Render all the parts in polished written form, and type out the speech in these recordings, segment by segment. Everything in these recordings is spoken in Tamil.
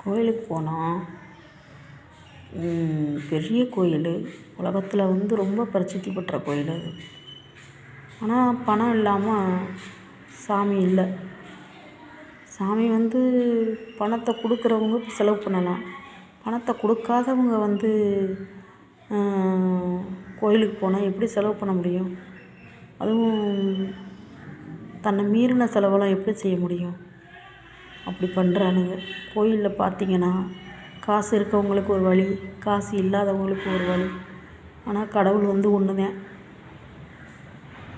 கோயிலுக்கு போனால் பெரிய கோயில், உலகத்தில் ரொம்ப பிரசித்தி பெற்ற கோயில் அது. ஆனால் பணம் இல்லாமல் சாமி இல்லை. சாமி பணத்தை கொடுக்குறவங்க செலவு பண்ணலாம். பணத்தை கொடுக்காதவங்க கோயிலுக்கு போனால் எப்படி செலவு பண்ண முடியும்? அதுவும் தன்னை மீறின செலவெல்லாம் எப்படி செய்ய முடியும்? அப்படி பண்ணுறானுங்க. கோயிலில் பார்த்திங்கன்னா காசு இருக்கவங்களுக்கு ஒரு வழி, காசு இல்லாதவங்களுக்கு ஒரு வழி. ஆனால் கடவுள் ஒன்று தான்.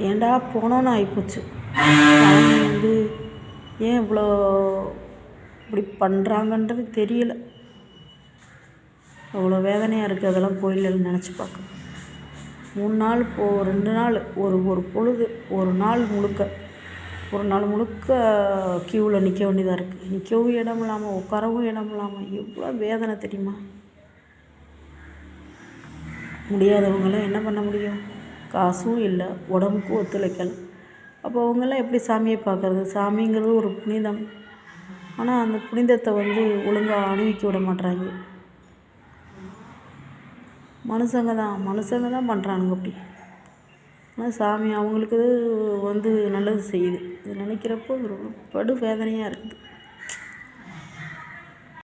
ஏன்டா போனோன்னு ஆகிப்போச்சு. அவங்க ஏன் இவ்வளோ இப்படி பண்ணுறாங்கன்றது தெரியல. அவ்வளோ வேதனையாக இருக்குது அதெல்லாம் கோயிலில் நினச்சி பார்க்க. 3 நாள் 2 நாள் ஒரு பொழுது ஒரு நாள் முழுக்க க்யூவில் நிற்க வேண்டியதாக இருக்குது. நிற்கவும் இடம் இல்லாமல், உட்காரவும் இடம் இல்லாமல் எவ்வளோ வேதனை தெரியுமா? முடியாதவங்களாம் என்ன பண்ண முடியும்? காசும் இல்லை, உடம்புக்கும் ஒத்துழைக்கலை. அப்போ அவங்கெல்லாம் எப்படி சாமியை பார்க்குறது? சாமிங்கிறது ஒரு புனிதம். ஆனால் அந்த புனிதத்தை ஒழுங்காக அணிவிக்க விட மாட்றாங்க. மனுஷங்க தான் பண்ணுறானுங்க அப்படி. ஆனால் சாமி அவங்களுக்கு நல்லது செய்யுது. இது நினைக்கிறப்போ படு வேதனையாக இருக்குது.